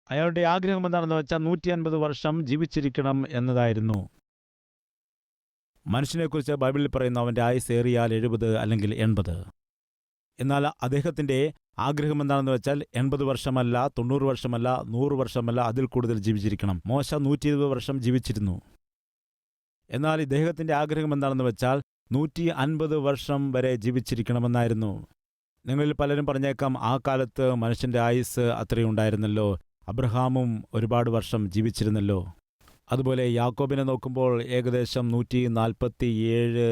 അയാളുടെ ആഗ്രഹം എന്താണെന്ന് വെച്ചാൽ 150 വർഷം ജീവിച്ചിരിക്കണം എന്നതായിരുന്നു. മനുഷ്യനെക്കുറിച്ച് ബൈബിളിൽ പറയുന്ന അവൻ്റെ ആയുസ് ഏറിയാൽ 70 അല്ലെങ്കിൽ 80. എന്നാൽ അദ്ദേഹത്തിൻ്റെ ആഗ്രഹം എന്താണെന്ന് വെച്ചാൽ 80 വർഷമല്ല, 90 വർഷമല്ല, 100 വർഷമല്ല, അതിൽ കൂടുതൽ ജീവിച്ചിരിക്കണം. മോശ 120 വർഷം ജീവിച്ചിരുന്നു. എന്നാൽ ഇദ്ദേഹത്തിൻ്റെ ആഗ്രഹം എന്താണെന്ന് വെച്ചാൽ 150 വർഷം വരെ ജീവിച്ചിരിക്കണമെന്നായിരുന്നു. നിങ്ങളിൽ പലരും പറഞ്ഞേക്കാം, ആ കാലത്ത് മനുഷ്യൻ്റെ ആയുസ് അത്രയുണ്ടായിരുന്നല്ലോ, അബ്രഹാമും ഒരുപാട് വർഷം ജീവിച്ചിരുന്നല്ലോ. അതുപോലെ യാക്കോബിനെ നോക്കുമ്പോൾ ഏകദേശം 147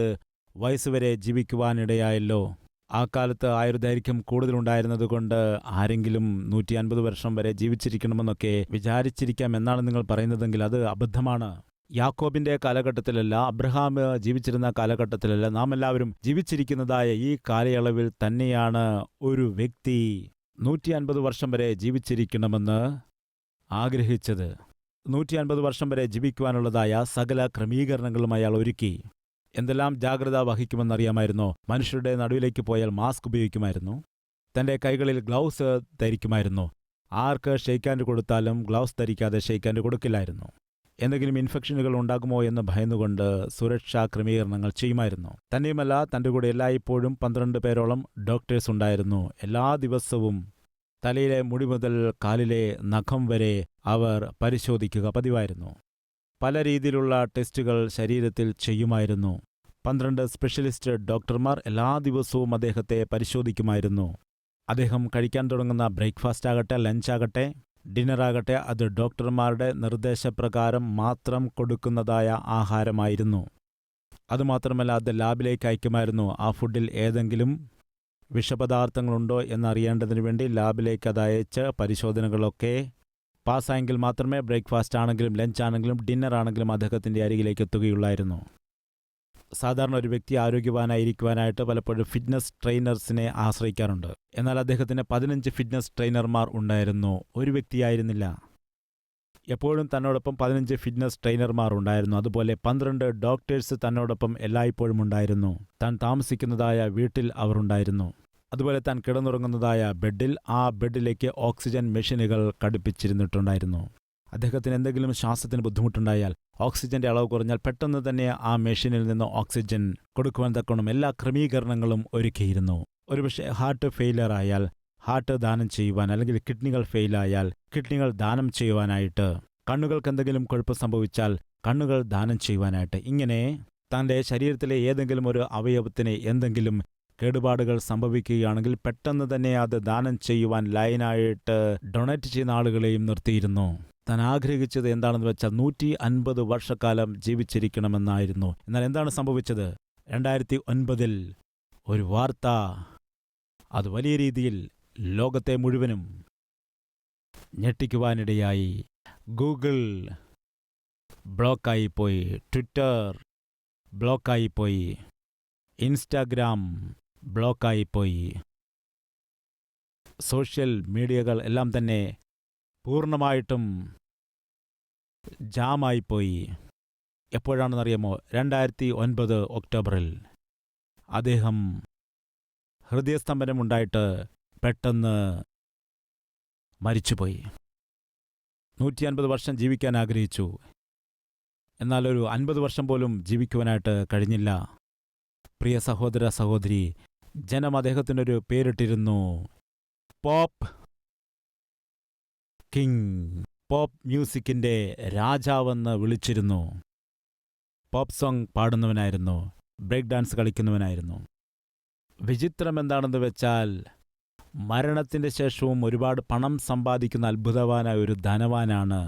വയസ്സുവരെ ജീവിക്കുവാനിടയായല്ലോ. ആ കാലത്ത് ആയുർദൈർഘ്യം കൂടുതലുണ്ടായിരുന്നതുകൊണ്ട് ആരെങ്കിലും 150 വർഷം വരെ ജീവിച്ചിരിക്കണമെന്നൊക്കെ വിചാരിച്ചിരിക്കാം എന്നാണ് നിങ്ങൾ പറയുന്നതെങ്കിൽ അത് അബദ്ധമാണ്. യാക്കോബിൻ്റെ കാലഘട്ടത്തിലല്ല, അബ്രഹാം ജീവിച്ചിരുന്ന കാലഘട്ടത്തിലല്ല, നാം എല്ലാവരും ജീവിച്ചിരിക്കുന്നതായ ഈ കാലയളവിൽ തന്നെയാണ് ഒരു വ്യക്തി 150 വർഷം വരെ ജീവിച്ചിരിക്കണമെന്ന് ആഗ്രഹിച്ചത്. 150 വർഷം വരെ ജീവിക്കുവാനുള്ളതായ സകല ക്രമീകരണങ്ങളും അയാൾ ഒരുക്കി. എന്തെല്ലാം ജാഗ്രത വഹിക്കുമെന്നറിയാമായിരുന്നോ? മനുഷ്യരുടെ നടുവിലേക്ക് പോയാൽ മാസ്ക് ഉപയോഗിക്കുമായിരുന്നു. തൻ്റെ കൈകളിൽ ഗ്ലൗസ് ധരിക്കുമായിരുന്നു. ആർക്ക് ഷെയ്ക്ക് ഹാൻഡ് കൊടുത്താലും ഗ്ലൗസ് ധരിക്കാതെ ഷെയ്ക്ക് ഹാൻഡ് കൊടുക്കില്ലായിരുന്നു. എന്തെങ്കിലും ഇൻഫെക്ഷനുകൾ ഉണ്ടാകുമോ എന്ന് ഭയന്നുകൊണ്ട് സുരക്ഷാ ക്രമീകരണങ്ങൾ ചെയ്യുമായിരുന്നു. തന്നെയുമല്ല, തൻ്റെ കൂടെ എല്ലായ്പ്പോഴും 12 പേരോളം ഡോക്ടേഴ്സ് ഉണ്ടായിരുന്നു. എല്ലാ ദിവസവും തലയിലെ മുടി മുതൽ കാലിലെ നഖം വരെ അവർ പരിശോധിക്കുക പതിവായിരുന്നു. പല രീതിയിലുള്ള ടെസ്റ്റുകൾ ശരീരത്തിൽ ചെയ്യുമായിരുന്നു. 12 സ്പെഷ്യലിസ്റ്റ് ഡോക്ടർമാർ എല്ലാ ദിവസവും അദ്ദേഹത്തെ പരിശോധിക്കുമായിരുന്നു. അദ്ദേഹം കഴിക്കാൻ തുടങ്ങുന്ന ബ്രേക്ക്ഫാസ്റ്റ് ആകട്ടെ, ലഞ്ചാകട്ടെ, ഡിന്നറാകട്ടെ, അത് ഡോക്ടർമാരുടെ നിർദ്ദേശപ്രകാരം മാത്രം കൊടുക്കുന്നതായ ആഹാരമായിരുന്നു. അതുമാത്രമല്ല, അത് ലാബിലേക്ക് അയക്കുമായിരുന്നു. ആ ഫുഡിൽ ഏതെങ്കിലും വിഷപദാർത്ഥങ്ങളുണ്ടോ എന്നറിയേണ്ടതിനു വേണ്ടി ലാബിലേക്ക് അത് അയച്ച് പരിശോധനകളൊക്കെ പാസ്സായെങ്കിൽ മാത്രമേ ബ്രേക്ക്ഫാസ്റ്റ് ആണെങ്കിലും ലഞ്ചാണെങ്കിലും ഡിന്നറാണെങ്കിലും അദ്ദേഹത്തിൻ്റെ അരികിലേക്ക് എത്തുകയുള്ളായിരുന്നു. സാധാരണ ഒരു വ്യക്തി ആരോഗ്യവാനായിരിക്കുവാനായിട്ട് പലപ്പോഴും ഫിറ്റ്നസ് ട്രെയിനേഴ്സിനെ ആശ്രയിക്കാറുണ്ട്. എന്നാൽ അദ്ദേഹത്തിന് 15 ഫിറ്റ്നസ് ട്രെയിനർമാർ ഉണ്ടായിരുന്നു, ഒരു വ്യക്തിയായിരുന്നില്ല. എപ്പോഴും തന്നോടൊപ്പം 15 ഫിറ്റ്നസ് ട്രെയിനർമാർ ഉണ്ടായിരുന്നു. അതുപോലെ 12 ഡോക്ടേഴ്സ് തന്നോടൊപ്പം എല്ലായ്പ്പോഴും ഉണ്ടായിരുന്നു. താൻ താമസിക്കുന്നതായ വീട്ടിൽ അവർ ഉണ്ടായിരുന്നു. അതുപോലെ താൻ കിടന്നുറങ്ങുന്നതായ ബെഡിൽ, ആ ബെഡിലേക്ക് ഓക്സിജൻ മെഷീനുകൾ ഘടിപ്പിച്ചിരുന്നിട്ടുണ്ടായിരുന്നു. അദ്ദേഹത്തിന് എന്തെങ്കിലും ശ്വാസത്തിന് ബുദ്ധിമുട്ടുണ്ടായാൽ, ഓക്സിജന്റെ അളവ് കുറഞ്ഞാൽ പെട്ടെന്ന് തന്നെ ആ മെഷീനിൽ നിന്ന് ഓക്സിജൻ കൊടുക്കുവാൻ തക്കോണം എല്ലാ ക്രമീകരണങ്ങളും ഒരുക്കിയിരുന്നു. ഒരുപക്ഷെ ഹാർട്ട് ഫെയിലിയർ ആയാൽ ഹാർട്ട് ദാനം ചെയ്യുവാൻ, അല്ലെങ്കിൽ കിഡ്നികൾ ഫെയിലായാൽ കിഡ്നികൾ ദാനം ചെയ്യുവാനായിട്ട്, കണ്ണുകൾക്ക് എന്തെങ്കിലും കുഴപ്പം സംഭവിച്ചാൽ കണ്ണുകൾ ദാനം ചെയ്യുവാനായിട്ട്, ഇങ്ങനെ തൻ്റെ ശരീരത്തിലെ ഏതെങ്കിലും ഒരു അവയവത്തിന് എന്തെങ്കിലും കേടുപാടുകൾ സംഭവിക്കുകയാണെങ്കിൽ പെട്ടെന്ന് തന്നെ അത് ദാനം ചെയ്യുവാൻ ലൈനായിട്ട് ഡൊണേറ്റ് ചെയ്യുന്ന ആളുകളെയും നിർത്തിയിരുന്നു. താൻ ആഗ്രഹിച്ചത് എന്താണെന്ന് വെച്ചാൽ 150 വർഷക്കാലം ജീവിച്ചിരിക്കണമെന്നായിരുന്നു. എന്നാൽ എന്താണ് സംഭവിച്ചത്? 2009 ഒരു വാർത്ത, അത് വലിയ രീതിയിൽ ലോകത്തെ മുഴുവനും ഞെട്ടിക്കുവാനിടയായി. ഗൂഗിൾ ബ്ലോക്കായിപ്പോയി, ട്വിറ്റർ ബ്ലോക്കായിപ്പോയി, ഇൻസ്റ്റാഗ്രാം ബ്ലോക്കായിപ്പോയി, സോഷ്യൽ മീഡിയകൾ എല്ലാം തന്നെ പൂർണ്ണമായിട്ടും ജാമായിപ്പോയി. എപ്പോഴാണെന്നറിയാമോ? 2009 ഒക്ടോബറിൽ അദ്ദേഹം ഹൃദയസ്തംഭനമുണ്ടായിട്ട് പെട്ടെന്ന് മരിച്ചുപോയി. 150 വർഷം ജീവിക്കാൻ ആഗ്രഹിച്ചു. എന്നാൽ ഒരു 50 വർഷം പോലും ജീവിക്കുവാനായിട്ട് കഴിഞ്ഞില്ല. പ്രിയ സഹോദര സഹോദരി, ജനം അദ്ദേഹത്തിനൊരു പേരിട്ടിരുന്നു, പോപ്പ് കിങ്. പോപ്പ് മ്യൂസിക്കിൻ്റെ രാജാവെന്ന് വിളിച്ചിരുന്നു. പോപ്പ് സോങ് പാടുന്നവനായിരുന്നു, ബ്രേക്ക് ഡാൻസ് കളിക്കുന്നവനായിരുന്നു. വിചിത്രം എന്താണെന്ന് വെച്ചാൽ, മരണത്തിൻ്റെ ശേഷവും ഒരുപാട് പണം സമ്പാദിക്കുന്ന അത്ഭുതവാനായ ഒരു ധനവാനാണ്.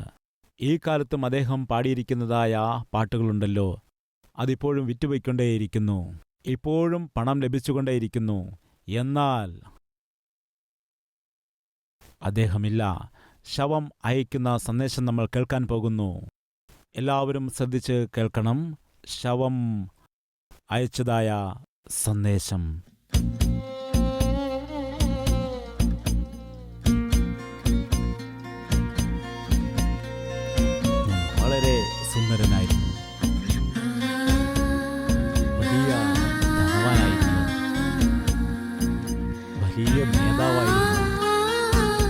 ഈ കാലത്തും അദ്ദേഹം പാടിയിരിക്കുന്നതായ പാട്ടുകളുണ്ടല്ലോ, അതിപ്പോഴും വിറ്റുപോയിക്കൊണ്ടേയിരിക്കുന്നു, ഇപ്പോഴും പണം ലഭിച്ചുകൊണ്ടേയിരിക്കുന്നു. എന്നാൽ അദ്ദേഹമില്ല. ശവം അയക്കുന്ന സന്ദേശം നമ്മൾ കേൾക്കാൻ പോകുന്നു. എല്ലാവരും ശ്രദ്ധിച്ച് കേൾക്കണം. ശവം അയച്ചതായ സന്ദേശം. വളരെ സുന്ദരനായിരുന്നു, വലിയ ധനവാനായിരുന്നു, വലിയ നേതാവായിരുന്നു.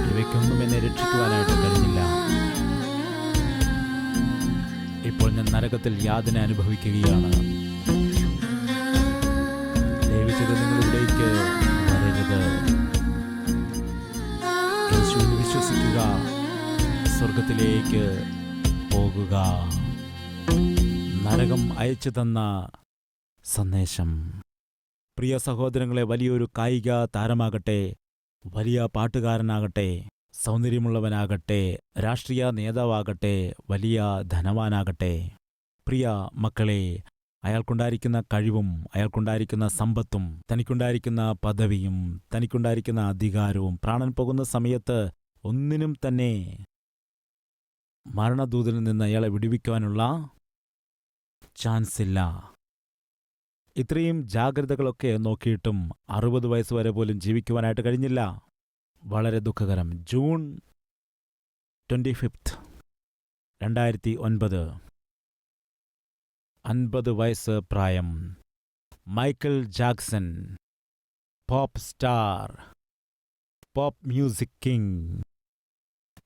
ഇവയ്ക്കൊന്നും എന്നെ രക്ഷിക്കുവാനായിട്ട് കഴിഞ്ഞില്ല. നരകത്തിൽ യാതന അനുഭവിക്കുകയാണ്. ദയവുചെയ്ത് നിങ്ങളിവിടേക്ക് വരരുത്. യേശുവിൽ വിശ്വസിക്കുക, സ്വർഗത്തിലേക്ക് പോകുക. നരകം അയച്ചു തന്ന സന്ദേശം. പ്രിയ സഹോദരങ്ങളെ, വലിയൊരു കായിക താരമാകട്ടെ, വലിയ പാട്ടുകാരനാകട്ടെ, സൗന്ദര്യമുള്ളവനാകട്ടെ, രാഷ്ട്രീയ നേതാവാകട്ടെ, വലിയ ധനവാനാകട്ടെ, പ്രിയ മക്കളെ, അയാൾക്കുണ്ടായിരിക്കുന്ന കഴിവും അയാൾക്കുണ്ടായിരിക്കുന്ന സമ്പത്തും തനിക്കുണ്ടായിരിക്കുന്ന പദവിയും തനിക്കുണ്ടായിരിക്കുന്ന അധികാരവും പ്രാണൻ പോകുന്ന സമയത്ത് ഒന്നിനും തന്നെ മരണദൂതനിൽ നിന്ന് അയാളെ വിടുവിക്കുവാനുള്ള ചാൻസ് ഇല്ല. ഇത്രയും ജാഗ്രതകളൊക്കെ നോക്കിയിട്ടും 60 വയസ്സുവരെ പോലും ജീവിക്കുവാനായിട്ട് കഴിഞ്ഞില്ല. വളരെ ദുഃഖകരം. ജൂൺ 25, 2009, 50 വയസ്സ് പ്രായം. Michael Jackson, pop star, pop music king,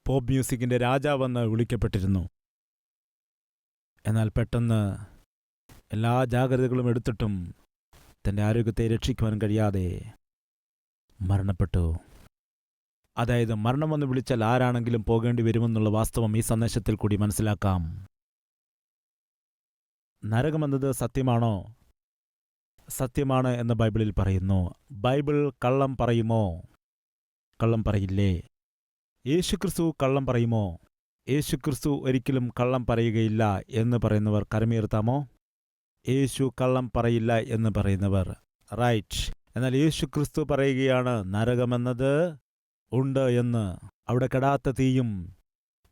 pop മ്യൂസിക്കിൻ്റെ രാജാവെന്ന് വിളിക്കപ്പെട്ടിരുന്നു. എന്നാൽ പെട്ടെന്ന് എല്ലാ ജാഗ്രതകളും എടുത്തിട്ടും തൻ്റെ ആരോഗ്യത്തെ രക്ഷിക്കുവാൻ കഴിയാതെ മരണപ്പെട്ടു. അതായത് മരണം വന്ന് വിളിച്ചാൽ ആരാണെങ്കിലും പോകേണ്ടി വരുമെന്നുള്ള വാസ്തവം ഈ സന്ദേശത്തിൽ കൂടി മനസ്സിലാക്കാം. നരകമെന്നത് സത്യമാണോ? സത്യമാണ് എന്ന് ബൈബിളിൽ പറയുന്നു. ബൈബിൾ കള്ളം പറയുമോ? കള്ളം പറയില്ലേ. യേശുക്രിസ്തു കള്ളം പറയുമോ? യേശുക്രിസ്തു ഒരിക്കലും കള്ളം പറയുകയില്ല എന്ന് പറയുന്നവർ കരമുയർത്താമോ? യേശു കള്ളം പറയില്ല എന്ന് പറയുന്നവർ. റൈറ്റ്. എന്നാൽ യേശുക്രിസ്തു പറയുകയാണ് നരകമെന്നത് ഉണ്ട് എന്ന്. അവിടെ കെടാത്ത തീയും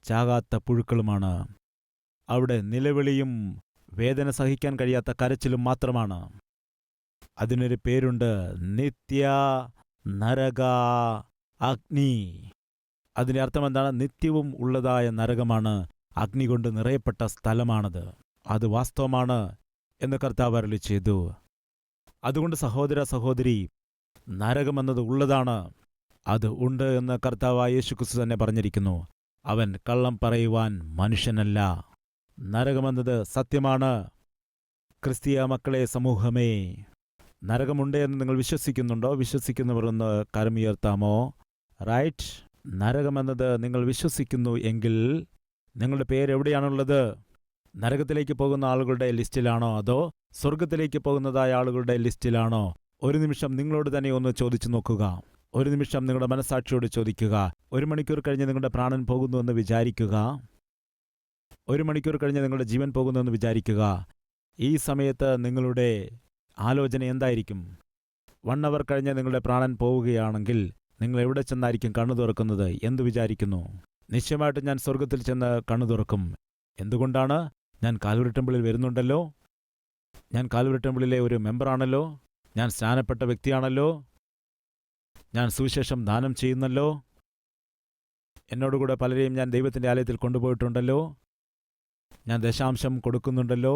ചാകാത്ത പുഴുക്കളുമാണ്. അവിടെ നിലവിളിയും വേദന സഹിക്കാൻ കഴിയാത്ത കരച്ചിലും മാത്രമാണ്. അതിനൊരു പേരുണ്ട്, നിത്യ നരക അഗ്നി. അതിൻ്റെ അർത്ഥം എന്താണ്? നിത്യവും ഉള്ളതായ നരകമാണ്. അഗ്നി കൊണ്ട് നിറയപ്പെട്ട സ്ഥലമാണത്. അത് വാസ്തവമാണ് എന്ന് കർത്താവ് അരുളി ചെയ്തു. അതുകൊണ്ട് സഹോദര സഹോദരി, നരകമെന്നത് ഉള്ളതാണ്. അത് ഉണ്ട് എന്ന് കർത്താവായ യേശുക്രിസ്തു തന്നെ പറഞ്ഞിരിക്കുന്നു. അവൻ കള്ളം പറയുവാൻ മനുഷ്യനല്ല. നരകമെന്നത് സത്യമാണ്. ക്രിസ്തീയ മക്കളെ, സമൂഹമേ, നരകമുണ്ട് എന്ന് നിങ്ങൾ വിശ്വസിക്കുന്നുണ്ടോ? വിശ്വസിക്കുന്നവർ ഒന്ന് കരമുയർത്താമോ? റൈറ്റ്. നരകമെന്നത് നിങ്ങൾ വിശ്വസിക്കുന്നു എങ്കിൽ നിങ്ങളുടെ പേരെവിടെയാണുള്ളത്? നരകത്തിലേക്ക് പോകുന്ന ആളുകളുടെ ലിസ്റ്റിലാണോ അതോ സ്വർഗത്തിലേക്ക് പോകുന്നതായ ആളുകളുടെ ലിസ്റ്റിലാണോ? ഒരു നിമിഷം നിങ്ങളോട് തന്നെ ഒന്ന് ചോദിച്ചു നോക്കുക. ഒരു നിമിഷം നിങ്ങളുടെ മനസ്സാക്ഷിയോട് ചോദിക്കുക. 1 മണിക്കൂർ കഴിഞ്ഞ് നിങ്ങളുടെ പ്രാണൻ പോകുന്നുവെന്ന് വിചാരിക്കുക. 1 മണിക്കൂർ കഴിഞ്ഞ് നിങ്ങളുടെ ജീവൻ പോകുന്നുവെന്ന് വിചാരിക്കുക. ഈ സമയത്ത് നിങ്ങളുടെ ആലോചന എന്തായിരിക്കും? 1 അവർ കഴിഞ്ഞ് നിങ്ങളുടെ പ്രാണൻ പോവുകയാണെങ്കിൽ നിങ്ങൾ എവിടെ ചെന്നായിരിക്കും കണ്ണു തുറക്കുന്നത്? എന്തു വിചാരിക്കുന്നു? നിശ്ചയമായിട്ടും ഞാൻ സ്വർഗത്തിൽ ചെന്ന് കണ്ണു തുറക്കും. എന്തുകൊണ്ടാണ്? ഞാൻ കാൽവരി ടെമ്പിളിൽ വരുന്നുണ്ടല്ലോ. ഞാൻ കാൽവരി ടെമ്പിളിലെ ഒരു മെമ്പറാണല്ലോ. ഞാൻ സ്നാനപ്പെട്ട വ്യക്തിയാണല്ലോ. ഞാൻ സുവിശേഷം ദാനം ചെയ്യുന്നല്ലോ. എന്നോടുകൂടെ പലരെയും ഞാൻ ദൈവത്തിൻ്റെ ആലയത്തിൽ കൊണ്ടുപോയിട്ടുണ്ടല്ലോ. ഞാൻ ദശാംശം കൊടുക്കുന്നുണ്ടല്ലോ.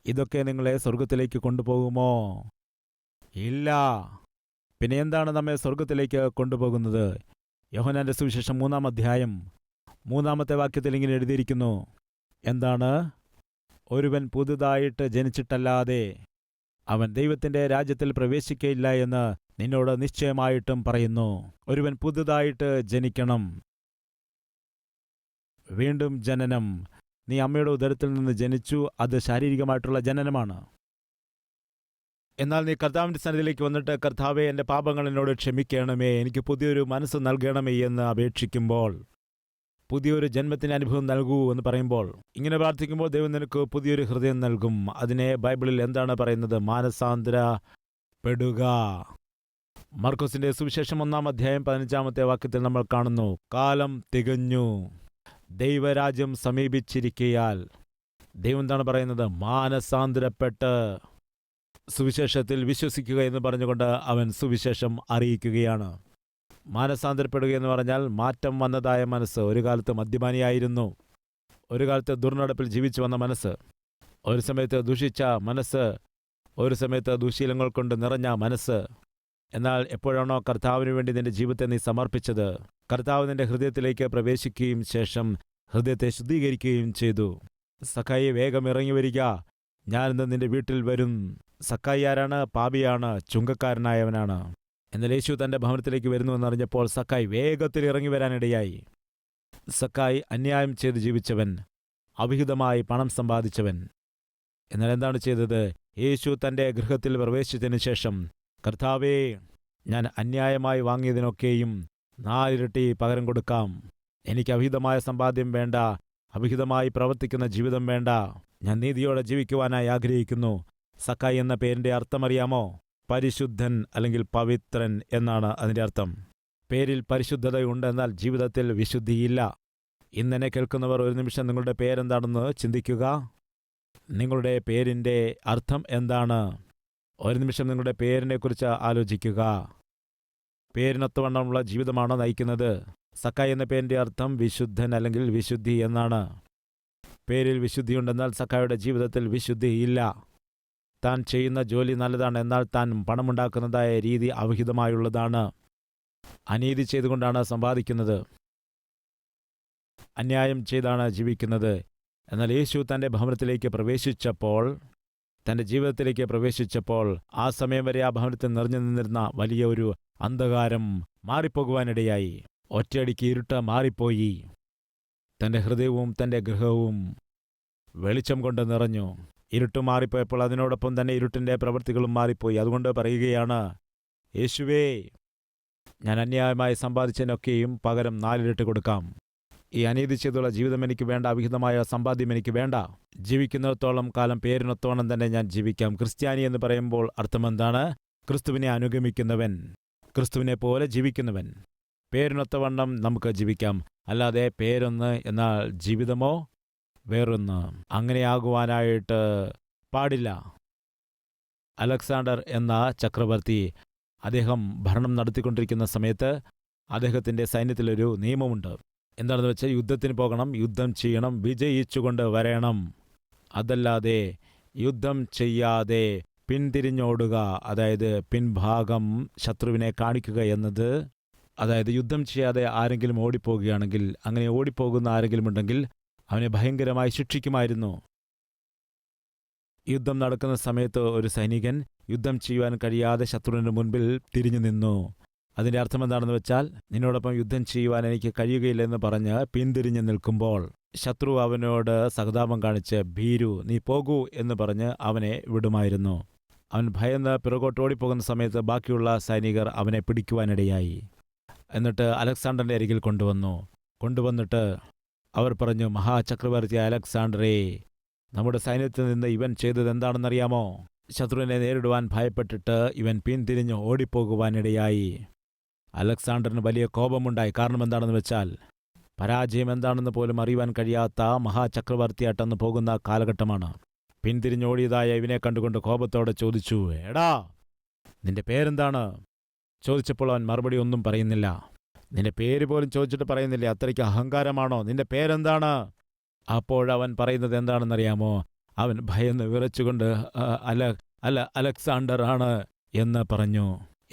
ഇതൊക്കെ നിങ്ങളെ സ്വർഗത്തിലേക്ക് കൊണ്ടുപോകുമോ? ഇല്ല. പിന്നെ എന്താണ് നമ്മെ സ്വർഗത്തിലേക്ക് കൊണ്ടുപോകുന്നത്? യോഹന്നാന്റെ സുവിശേഷം 3-ാം അധ്യായം 3-ാമത്തെ വാക്യത്തിൽ ഇങ്ങനെ എഴുതിയിരിക്കുന്നു. എന്താണ്? ഒരുവൻ പുതുതായിട്ട് ജനിച്ചിട്ടല്ലാതെ അവൻ ദൈവത്തിൻ്റെ രാജ്യത്തിൽ പ്രവേശിക്കയില്ല എന്ന് നിന്നോട് നിശ്ചയമായിട്ടും പറയുന്നു. ഒരുവൻ പുതുതായിട്ട് ജനിക്കണം. വീണ്ടും ജനനം. നീ അമ്മയുടെ ഉദരത്തിൽ നിന്ന് ജനിച്ചു. അത് ശാരീരികമായിട്ടുള്ള ജനനമാണ്. എന്നാൽ നീ കർത്താവിൻ്റെ സന്നിധിയിലേക്ക് വന്നിട്ട്, കർത്താവേ, എൻ്റെ പാപങ്ങൾ എന്നോട് ക്ഷമിക്കണമേ, എനിക്ക് പുതിയൊരു മനസ്സ് നൽകണമേ എന്ന് അപേക്ഷിക്കുമ്പോൾ, പുതിയൊരു ജന്മത്തിൻ്റെ അനുഭവം നൽകൂ എന്ന് പറയുമ്പോൾ, ഇങ്ങനെ പ്രാർത്ഥിക്കുമ്പോൾ ദൈവം നിനക്ക് പുതിയൊരു ഹൃദയം നൽകും. അതിനെ ബൈബിളിൽ എന്താണ് പറയുന്നത്? മാനസാന്തരപ്പെടുക. മർക്കോസിന്റെ സുവിശേഷം 1-ാം അധ്യായം 15-ാമത്തെ വാക്യത്തിൽ നമ്മൾ കാണുന്നു, കാലം തികഞ്ഞു, ദൈവരാജ്യം സമീപിച്ചിരിക്കയാൽ. ദൈവം എന്താണ് പറയുന്നത്? മാനസാന്തരപ്പെട്ട് സുവിശേഷത്തിൽ വിശ്വസിക്കുക എന്ന് പറഞ്ഞുകൊണ്ട് അവൻ സുവിശേഷം അറിയിക്കുകയാണ്. മാനസാന്തരപ്പെടുക എന്ന് പറഞ്ഞാൽ മാറ്റം വന്നതായ മനസ്സ്. ഒരു കാലത്ത് മദ്യപാനിയായിരുന്നു. ഒരു കാലത്ത് ദുർനടപ്പിൽ ജീവിച്ചു വന്ന മനസ്സ്. ഒരു സമയത്ത് ദുഷിച്ച മനസ്സ്. ഒരു സമയത്ത് ദുശീലങ്ങൾ കൊണ്ട് നിറഞ്ഞ മനസ്സ്. എന്നാൽ എപ്പോഴാണോ കർത്താവിന് വേണ്ടി നിന്റെ ജീവിതത്തെ നീ സമർപ്പിച്ചത്, കർത്താവ് നിന്റെ ഹൃദയത്തിലേക്ക് പ്രവേശിക്കുകയും ശേഷം ഹൃദയത്തെ ശുദ്ധീകരിക്കുകയും ചെയ്തു. സക്കായി വേഗം ഇറങ്ങി വരിക, ഞാനിന്ന് നിന്റെ വീട്ടിൽ വരും. സക്കായി ആരാണ്? പാപിയാണ്, ചുങ്കക്കാരനായവനാണ്. എന്നാൽ യേശു തൻ്റെ ഭവനത്തിലേക്ക് വരുന്നുവെന്നറിഞ്ഞപ്പോൾ സക്കായി വേഗത്തിൽ ഇറങ്ങി വരാനിടയായി. സക്കായി അന്യായം ചെയ്ത് ജീവിച്ചവൻ, അവിഹിതമായി പണം സമ്പാദിച്ചവൻ. എന്നാൽ എന്താണ് ചെയ്തത്? യേശു തൻ്റെ ഗൃഹത്തിൽ പ്രവേശിച്ചതിന് ശേഷം, കർത്താവേ, ഞാൻ അന്യായമായി വാങ്ങിയതിനൊക്കെയും 4 ഇരട്ടി പകരം കൊടുക്കാം. എനിക്ക് അവിഹിതമായ സമ്പാദ്യം വേണ്ട, അവിഹിതമായി പ്രവർത്തിക്കുന്ന ജീവിതം വേണ്ട. ഞാൻ നീതിയോടെ ജീവിക്കുവാനായി ആഗ്രഹിക്കുന്നു. സക്കായി എന്ന പേരിൻ്റെ അർത്ഥമറിയാമോ? പരിശുദ്ധൻ അല്ലെങ്കിൽ പവിത്രൻ എന്നാണ് അതിൻ്റെ അർത്ഥം. പേരിൽ പരിശുദ്ധതയുണ്ട്, എന്നാൽ ജീവിതത്തിൽ വിശുദ്ധിയില്ല. ഇന്നെന്നെ കേൾക്കുന്നവർ ഒരു നിമിഷം നിങ്ങളുടെ പേരെന്താണെന്ന് ചിന്തിക്കുക. നിങ്ങളുടെ പേരിൻ്റെ അർത്ഥം എന്താണ്? ഒരു നിമിഷം നിങ്ങളുടെ പേരിനെക്കുറിച്ച് ആലോചിക്കുക. പേരിനൊത്തവണ്ണമുള്ള ജീവിതമാണോ നയിക്കുന്നത്? സക്കായി എന്ന പേരിൻ്റെ അർത്ഥം വിശുദ്ധൻ അല്ലെങ്കിൽ വിശുദ്ധി എന്നാണ്. പേരിൽ വിശുദ്ധിയുണ്ടെന്നാൽ സക്കായിയുടെ ജീവിതത്തിൽ വിശുദ്ധിയില്ല. താൻ ചെയ്യുന്ന ജോലി നല്ലതാണ്, എന്നാൽ താൻ പണമുണ്ടാക്കുന്നതായ രീതി അവിഹിതമായുള്ളതാണ്. അനീതി ചെയ്തുകൊണ്ടാണ് സമ്പാദിക്കുന്നത്, അന്യായം ചെയ്താണ് ജീവിക്കുന്നത്. എന്നാൽ യേശു തൻ്റെ ഭവനത്തിലേക്ക് പ്രവേശിച്ചപ്പോൾ, തൻ്റെ ജീവിതത്തിലേക്ക് പ്രവേശിച്ചപ്പോൾ, ആ സമയം വരെ ആ ഭവനത്തിൽ നിറഞ്ഞു നിന്നിരുന്ന വലിയ ഒരു അന്ധകാരം മാറിപ്പോകുവാനിടയായി. ഒറ്റയടിക്ക് ഇരുട്ട് മാറിപ്പോയി. തൻ്റെ ഹൃദയവും തൻ്റെ ഗൃഹവും വെളിച്ചം കൊണ്ട് നിറഞ്ഞു. ഇരുട്ട് മാറിപ്പോയപ്പോൾ അതിനോടൊപ്പം തന്നെ ഇരുട്ടിൻ്റെ പ്രവൃത്തികളും മാറിപ്പോയി. അതുകൊണ്ട് പറയുകയാണ്, യേശുവേ, ഞാൻ അന്യായമായി സമ്പാദിച്ചതിനൊക്കെയും പകരം 4 ഇരട്ടി കൊടുക്കാം. ഈ അനീതി ചെയ്തുള്ള ജീവിതം എനിക്ക് വേണ്ട, അവിഹിതമായ സമ്പാദ്യം എനിക്ക് വേണ്ട. ജീവിക്കുന്നിടത്തോളം കാലം പേരിനൊത്തോണം തന്നെ ഞാൻ ജീവിക്കാം. ക്രിസ്ത്യാനി എന്ന് പറയുമ്പോൾ അർത്ഥമെന്താണ്? ക്രിസ്തുവിനെ അനുഗമിക്കുന്നവൻ, ക്രിസ്തുവിനെ പോലെ ജീവിക്കുന്നവൻ. പേരിനൊത്തവണ്ണം നമുക്ക് ജീവിക്കാം, അല്ലാതെ പേരൊന്ന് എന്നാൽ ജീവിതമോ വേറൊന്ന്. അങ്ങനെയാകുവാനായിട്ട് പാടില്ല. അലക്സാണ്ടർ എന്ന ചക്രവർത്തി, അദ്ദേഹം ഭരണം നടത്തിക്കൊണ്ടിരിക്കുന്ന സമയത്ത് അദ്ദേഹത്തിൻ്റെ സൈന്യത്തിലൊരു നിയമമുണ്ട്. എന്താണെന്ന് വെച്ചാൽ, യുദ്ധത്തിന് പോകണം, യുദ്ധം ചെയ്യണം, വിജയിച്ചുകൊണ്ട് വരണം. അതല്ലാതെ യുദ്ധം ചെയ്യാതെ പിന്തിരിഞ്ഞോടുക, അതായത് പിൻഭാഗം ശത്രുവിനെ കാണിക്കുക എന്നത്, അതായത് യുദ്ധം ചെയ്യാതെ ആരെങ്കിലും ഓടിപ്പോകുകയാണെങ്കിൽ, അങ്ങനെ ഓടിപ്പോകുന്ന ആരെങ്കിലും ഉണ്ടെങ്കിൽ അവനെ ഭയങ്കരമായി ശിക്ഷിക്കുമായിരുന്നു. യുദ്ധം നടക്കുന്ന സമയത്ത് ഒരു സൈനികൻ യുദ്ധം ചെയ്യുവാൻ കഴിയാതെ ശത്രുവിന് മുൻപിൽ തിരിഞ്ഞു നിന്നു. അതിൻ്റെ അർത്ഥം എന്താണെന്ന് വെച്ചാൽ, നിന്നോടൊപ്പം യുദ്ധം ചെയ്യുവാൻ എനിക്ക് കഴിയുകയില്ലെന്ന് പറഞ്ഞ് പിന്തിരിഞ്ഞു നിൽക്കുമ്പോൾ ശത്രു അവനോട് സഹതാപം കാണിച്ച്, ഭീരു, നീ പോകൂ എന്ന് പറഞ്ഞ് അവനെ വിടുമായിരുന്നു. അവൻ ഭയന്ന് പിറകോട്ട് ഓടിപ്പോകുന്ന സമയത്ത് ബാക്കിയുള്ള സൈനികർ അവനെ പിടിക്കുവാനിടയായി. എന്നിട്ട് അലക്സാണ്ടറിൻ്റെ അരികിൽ കൊണ്ടുവന്നിട്ട് അവർ പറഞ്ഞു, മഹാചക്രവർത്തി അലക്സാണ്ടറെ, നമ്മുടെ സൈന്യത്തിൽ നിന്ന് ഇവൻ ചെയ്തത് എന്താണെന്നറിയാമോ? ശത്രുവിനെ നേരിടുവാൻ ഭയപ്പെട്ടിട്ട് ഇവൻ പിന്തിരിഞ്ഞ് ഓടിപ്പോകുവാനിടയായി. അലക്സാണ്ടറിന് വലിയ കോപമുണ്ടായി. കാരണം എന്താണെന്ന് വെച്ചാൽ, പരാജയം എന്താണെന്ന് പോലും അറിയുവാൻ കഴിയാത്ത മഹാചക്രവർത്തിയായിട്ടന്ന് പോകുന്ന കാലഘട്ടമാണ്. പിന്തിരിഞ്ഞോടിയതായ ഇവനെ കണ്ടുകൊണ്ട് കോപത്തോടെ ചോദിച്ചു, എടാ, നിന്റെ പേരെന്താണ്? ചോദിച്ചപ്പോൾ അവൻ മറുപടി ഒന്നും പറയുന്നില്ല. നിന്റെ പേര് പോലും ചോദിച്ചിട്ട് പറയുന്നില്ല. അത്രയ്ക്ക് അഹങ്കാരമാണോ? നിന്റെ പേരെന്താണ്? അപ്പോഴവൻ പറയുന്നത് എന്താണെന്നറിയാമോ? അവൻ ഭയന്ന് വിറച്ചുകൊണ്ട് അലക്സാണ്ടർ ആണ് എന്ന് പറഞ്ഞു.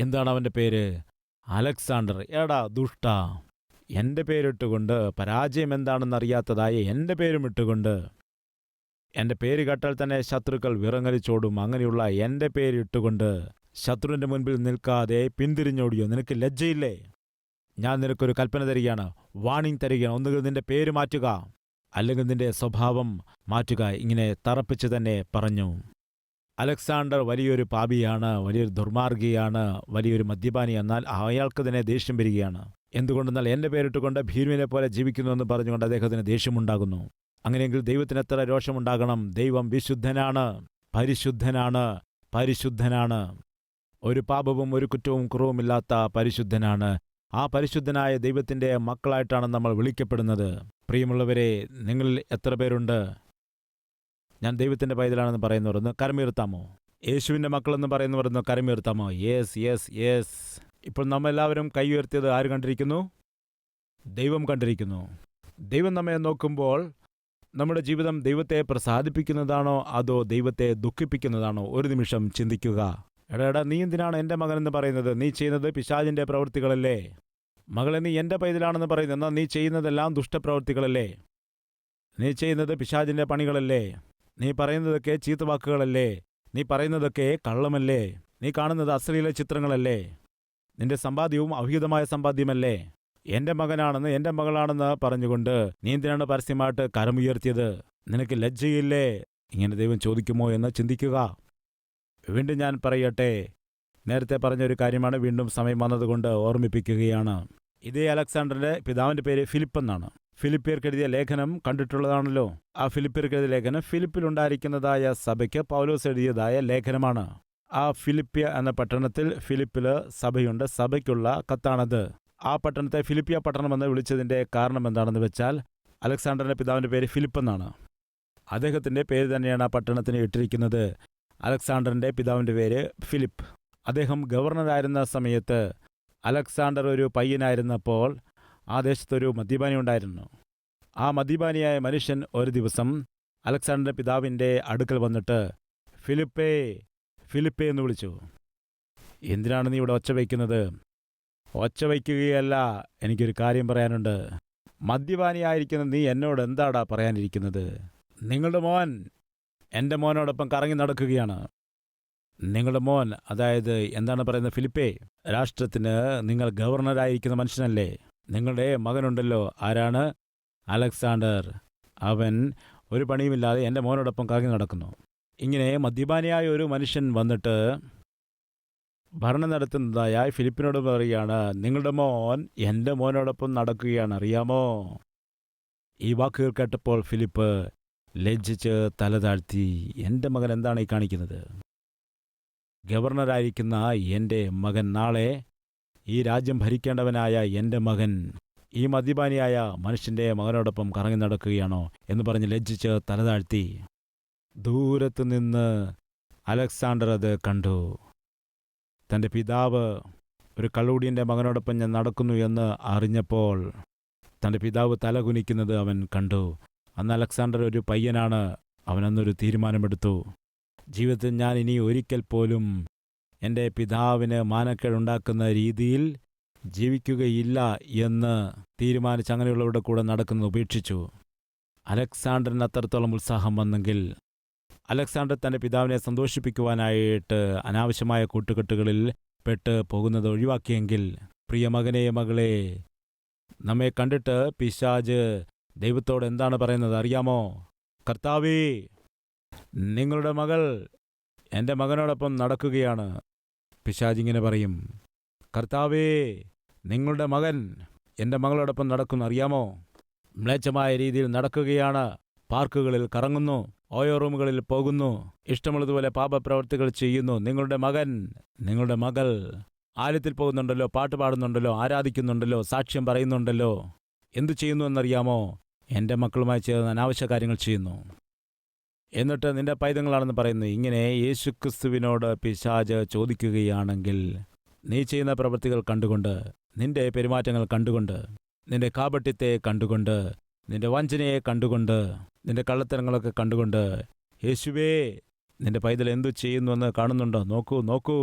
എന്താണ് അവൻ്റെ പേര്? അലക്സാണ്ടർ. എടാ ദുഷ്ട, എൻ്റെ പേരിട്ടുകൊണ്ട്, പരാജയം എന്താണെന്നറിയാത്തതായ എൻ്റെ പേരും ഇട്ടുകൊണ്ട്, എൻ്റെ പേര് കേട്ടാൽ തന്നെ ശത്രുക്കൾ വിറങ്ങലിച്ചോടും. അങ്ങനെയുള്ള എൻ്റെ പേരിട്ടുകൊണ്ട് ശത്രുവിൻ്റെ മുൻപിൽ നിൽക്കാതെ പിന്തിരിഞ്ഞോടിയോ? നിനക്ക് ലജ്ജയില്ലേ? ഞാൻ നിനക്കൊരു കൽപ്പന തരികയാണ്, വാണിംഗ് തരികയാണ്. ഒന്നുകിൽ നിന്റെ പേര് മാറ്റുക, അല്ലെങ്കിൽ നിന്റെ സ്വഭാവം മാറ്റുക. ഇങ്ങനെ തറപ്പിച്ച് തന്നെ പറഞ്ഞു. അലക്സാണ്ടർ വലിയൊരു പാപിയാണ്, വലിയൊരു ദുർമാർഗിയാണ്, വലിയൊരു മദ്യപാനി. എന്നാൽ അയാൾക്ക് തന്നെ ദേഷ്യം വരികയാണ്. എന്തുകൊണ്ടെന്നാൽ എൻ്റെ പേരിട്ടുകൊണ്ട് ഭീരുവിനെ പോലെ ജീവിക്കുന്നുവെന്ന് പറഞ്ഞുകൊണ്ട് അദ്ദേഹത്തിന് ദേഷ്യമുണ്ടാകുന്നു. അങ്ങനെയെങ്കിൽ ദൈവത്തിന് എത്ര രോഷമുണ്ടാകണം? ദൈവം വിശുദ്ധനാണ്, പരിശുദ്ധനാണ്. ഒരു പാപവും ഒരു കുറ്റവും കുറവുമില്ലാത്ത പരിശുദ്ധനാണ്. ആ പരിശുദ്ധനായ ദൈവത്തിൻ്റെ മക്കളായിട്ടാണ് നമ്മൾ വിളിക്കപ്പെടുന്നത്. പ്രിയമുള്ളവരെ, നിങ്ങളിൽ എത്ര പേരുണ്ട് ഞാൻ ദൈവത്തിൻ്റെ പൈതലാണെന്ന് പറയുന്നവർ ഒന്ന് കരമുയർത്താമോ? യേശുവിൻ്റെ മക്കളെന്ന് പറയുന്നവർ ഒന്ന് കരമുയർത്താമോ? യെസ്. ഇപ്പോൾ നമ്മളെല്ലാവരും കൈ ഉയർത്തിയത് ആര് കണ്ടിരിക്കുന്നു? ദൈവം കണ്ടിരിക്കുന്നു. ദൈവം നമ്മെ നോക്കുമ്പോൾ നമ്മുടെ ജീവിതം ദൈവത്തെ പ്രസാദിപ്പിക്കുന്നതാണോ അതോ ദൈവത്തെ ദുഃഖിപ്പിക്കുന്നതാണോ? ഒരു നിമിഷം ചിന്തിക്കുക. എടാ, നീ എന്തിനാണ് എൻ്റെ മകനെന്ന് പറയുന്നത്? നീ ചെയ്യുന്നത് പിശാചിൻ്റെ പ്രവൃത്തികളല്ലേ? മകളെ, നീ എൻ്റെ പൈതലാണെന്ന് പറയുന്നത്, എന്നാൽ നീ ചെയ്യുന്നതെല്ലാം ദുഷ്ടപ്രവൃത്തികളല്ലേ? നീ ചെയ്യുന്നത് പിശാചിൻ്റെ പണികളല്ലേ? നീ പറയുന്നതൊക്കെ ചീത്തവാക്കുകളല്ലേ? നീ പറയുന്നതൊക്കെ കള്ളമല്ലേ? നീ കാണുന്നത് അശ്ലീല ചിത്രങ്ങളല്ലേ? നിന്റെ സമ്പാദ്യവും അവിഹിതമായ സമ്പാദ്യമല്ലേ? എൻ്റെ മകനാണെന്ന് എൻ്റെ മകളാണെന്ന് പറഞ്ഞുകൊണ്ട് നീ എന്തിനാണ് പരസ്യമായിട്ട് കരമുയർത്തിയത്? നിനക്ക് ലജ്ജയില്ലേ? ഇങ്ങനെ ദൈവം ചോദിക്കുമോ എന്ന് ചിന്തിക്കുക. വീണ്ടും ഞാൻ പറയട്ടെ, നേരത്തെ പറഞ്ഞൊരു കാര്യമാണ്, വീണ്ടും സമയം വന്നതുകൊണ്ട് ഓർമ്മിപ്പിക്കുകയാണ്. ഇതേ അലക്സാണ്ടറിൻ്റെ പിതാവിൻ്റെ പേര് ഫിലിപ്പ് എന്നാണ്. ഫിലിപ്പിയർക്ക് എഴുതിയ ലേഖനം കണ്ടിട്ടുള്ളതാണല്ലോ. ആ ഫിലിപ്പിയർക്ക് എഴുതിയ ലേഖനം ഫിലിപ്പിലുണ്ടായിരിക്കുന്നതായ സഭയ്ക്ക് പൗലോസ് എഴുതിയതായ ലേഖനമാണ്. ആ ഫിലിപ്പിയ എന്ന പട്ടണത്തിൽ ഫിലിപ്പില് സഭയുണ്ട്, സഭയ്ക്കുള്ള കത്താണത്. ആ പട്ടണത്തെ ഫിലിപ്പിയ പട്ടണമെന്ന് വിളിച്ചതിൻ്റെ കാരണം എന്താണെന്ന് വെച്ചാൽ, അലക്സാണ്ടറിൻ്റെ പിതാവിൻ്റെ പേര് ഫിലിപ്പ് എന്നാണ്. അദ്ദേഹത്തിൻ്റെ പേര് തന്നെയാണ് ആ പട്ടണത്തിന് ഇട്ടിരിക്കുന്നത്. അലക്സാണ്ടറിൻ്റെ പിതാവിൻ്റെ പേര് ഫിലിപ്പ്. അദ്ദേഹം ഗവർണറായിരുന്ന സമയത്ത് അലക്സാണ്ടർ ഒരു പയ്യനായിരുന്നപ്പോൾ ആ ദേശത്തൊരു മദ്യപാനി ഉണ്ടായിരുന്നു. ആ മദ്യപാനിയായ മനുഷ്യൻ ഒരു ദിവസം അലക്സാണ്ടറിൻ്റെ പിതാവിൻ്റെ അടുക്കൽ വന്നിട്ട് ഫിലിപ്പേ ഫിലിപ്പേ എന്ന് വിളിച്ചു. എന്തിനാണ് നീ ഇവിടെ ഒച്ച വയ്ക്കുന്നത്? ഒച്ച വയ്ക്കുകയല്ല, എനിക്കൊരു കാര്യം പറയാനുണ്ട്. മദ്യപാനിയായിരിക്കുന്ന നീ എന്നോട് എന്താടാ പറയാനിരിക്കുന്നത്? നിങ്ങളുടെ മോൻ എൻ്റെ മോനോടൊപ്പം കറങ്ങി നടക്കുകയാണ്. നിങ്ങളുടെ മോൻ, അതായത് എന്താണ് പറയുന്നത് ഫിലിപ്പേ, രാഷ്ട്രത്തിന് നിങ്ങൾ ഗവർണറായിരിക്കുന്ന മനുഷ്യനല്ലേ? നിങ്ങളുടെ മകനുണ്ടല്ലോ, ആരാണ്? അലക്സാണ്ടർ. അവൻ ഒരു പണിയുമില്ലാതെ എൻ്റെ മോനോടൊപ്പം കറങ്ങി നടക്കുന്നു. ഇങ്ങനെ മദ്യപാനിയായ ഒരു മനുഷ്യൻ വന്നിട്ട് ഭരണം നടത്തുന്നതായ ഫിലിപ്പിനോട് പറയുകയാണ്, നിങ്ങളുടെ മോൻ എൻ്റെ മോനോടൊപ്പം നടക്കുകയാണ്, അറിയാമോ? ഈ വാക്കുകൾ കേട്ടപ്പോൾ ഫിലിപ്പ് ലജ്ജിച്ച് തല താഴ്ത്തി. എൻ്റെ മകൻ എന്താണ് ഈ കാണിക്കുന്നത്? ഗവർണറായിരിക്കുന്ന എൻ്റെ മകൻ നാളെ ഈ രാജ്യം ഭരിക്കേണ്ടവനായ എൻ്റെ മകൻ ഈ മദ്യപാനിയായ മനുഷ്യൻ്റെ മകനോടൊപ്പം കറങ്ങി നടക്കുകയാണോ എന്ന് പറഞ്ഞ് ലജ്ജിച്ച് തല താഴ്ത്തി. ദൂരത്തു നിന്ന് അലക്സാണ്ടർ അത് കണ്ടു. തൻ്റെ പിതാവ് ഒരു കള്ളുകുടിയൻ്റെ മകനോടൊപ്പം ഞാൻ നടക്കുന്നു എന്ന് അറിഞ്ഞപ്പോൾ തൻ്റെ പിതാവ് തല കുനിക്കുന്നത് അവൻ കണ്ടു. അന്ന് അലക്സാണ്ടർ ഒരു പയ്യനാണ്. അവനന്നൊരു തീരുമാനമെടുത്തു, ജീവിതത്തിൽ ഞാൻ ഇനി ഒരിക്കൽ പോലും എൻ്റെ പിതാവിന് മാനക്കേടുണ്ടാക്കുന്ന രീതിയിൽ ജീവിക്കുകയില്ല എന്ന് തീരുമാനിച്ച് അങ്ങനെയുള്ളവരുടെ കൂടെ നടക്കുന്നത് ഉപേക്ഷിച്ചു. അലക്സാണ്ടറിന് അത്രത്തോളം ഉത്സാഹം വന്നെങ്കിൽ അലക്സാണ്ടർ തൻ്റെ പിതാവിനെ സന്തോഷിപ്പിക്കുവാനായിട്ട് അനാവശ്യമായ കൂട്ടുകെട്ടുകളിൽ പെട്ട് പോകുന്നത് ഒഴിവാക്കിയെങ്കിൽ, പ്രിയ മകനെ മകളെ, നമ്മെ കണ്ടിട്ട് പിശാച് ദൈവത്തോട് എന്താണ് പറയുന്നത് അറിയാമോ? കർത്താവേ, നിങ്ങളുടെ മകൾ എൻ്റെ മകനോടൊപ്പം നടക്കുകയാണ്. പിശാചിങ്ങനെ പറയും, കർത്താവേ, നിങ്ങളുടെ മകൻ എൻ്റെ മകളോടൊപ്പം നടക്കുന്നു, അറിയാമോ? മ്ലേച്ഛമായ രീതിയിൽ നടക്കുകയാണ്, പാർക്കുകളിൽ കറങ്ങുന്നു, ഓയോ റൂമുകളിൽ പോകുന്നു, ഇഷ്ടമുള്ളതുപോലെ പാപപ്രവർത്തികൾ ചെയ്യുന്നു. നിങ്ങളുടെ മകൻ, നിങ്ങളുടെ മകൾ ആലയത്തിൽ പോകുന്നുണ്ടല്ലോ, പാട്ട് പാടുന്നുണ്ടല്ലോ, ആരാധിക്കുന്നുണ്ടല്ലോ, സാക്ഷ്യം പറയുന്നുണ്ടല്ലോ. എന്തു ചെയ്യുന്നു എന്നറിയാമോ? എൻ്റെ മക്കളുമായി ചേർന്ന് അനാവശ്യ കാര്യങ്ങൾ ചെയ്യുന്നു. എന്നിട്ട് നിന്റെ പൈതങ്ങളാണെന്ന് പറയുന്നു. ഇങ്ങനെ യേശുക്രിസ്തുവിനോട് പിശാച് ചോദിക്കുകയാണെങ്കിൽ, നീ ചെയ്യുന്ന പ്രവൃത്തികൾ കണ്ടുകൊണ്ട്, നിന്റെ പെരുമാറ്റങ്ങൾ കണ്ടുകൊണ്ട്, നിന്റെ കാപട്യത്തെ കണ്ടുകൊണ്ട്, നിന്റെ വഞ്ചനയെ കണ്ടുകൊണ്ട്, നിന്റെ കള്ളത്തരങ്ങളൊക്കെ കണ്ടുകൊണ്ട്, യേശുവേ, നിന്റെ പൈതൽ എന്തു ചെയ്യുന്നുവെന്ന് കാണുന്നുണ്ടോ? നോക്കൂ നോക്കൂ.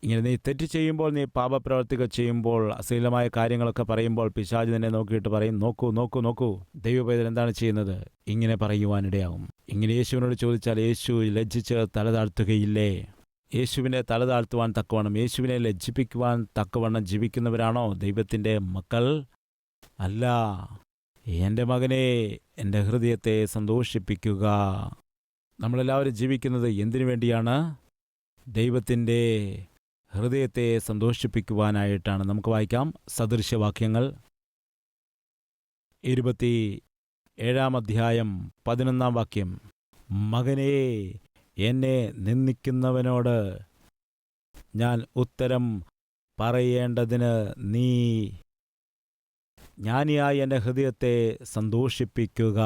ഇങ്ങനെ നീ തെറ്റ് ചെയ്യുമ്പോൾ, നീ പാപപ്രവർത്തികൾ ചെയ്യുമ്പോൾ, അശ്ലീലമായ കാര്യങ്ങളൊക്കെ പറയുമ്പോൾ പിശാച് നിന്നെ നോക്കിയിട്ട് പറയും, നോക്കൂ നോക്കൂ നോക്കൂ, ദൈവപൈതൽ എന്താണ് ചെയ്യുന്നത്? ഇങ്ങനെ പറയുവാനിടയാവും. ഇങ്ങനെ യേശുവിനോട് ചോദിച്ചാൽ യേശു ലജ്ജിച്ച് തല താഴ്ത്തുകയില്ലേ? യേശുവിനെ തല താഴ്ത്തുവാൻ തക്കവണ്ണം, യേശുവിനെ ലജ്ജിപ്പിക്കുവാൻ തക്കവണ്ണം ജീവിക്കുന്നവരാണോ ദൈവത്തിൻ്റെ മക്കൾ? അല്ല. എൻ്റെ മകനെ, എൻ്റെ ഹൃദയത്തെ സന്തോഷിപ്പിക്കുക. നമ്മളെല്ലാവരും ജീവിക്കുന്നത് എന്തിനു വേണ്ടിയാണ്? ദൈവത്തിൻ്റെ ഹൃദയത്തെ സന്തോഷിപ്പിക്കുവാനായിട്ടാണ്. നമുക്ക് വായിക്കാം സദൃശ്യവാക്യങ്ങൾ 27 അധ്യായം 11 വാക്യം. മകനേ, എന്നെ നിന്ദിക്കുന്നവനോട് ഞാൻ ഉത്തരം പറയേണ്ടതിന് നീ ജ്ഞാനിയായി എൻ്റെ ഹൃദയത്തെ സന്തോഷിപ്പിക്കുക.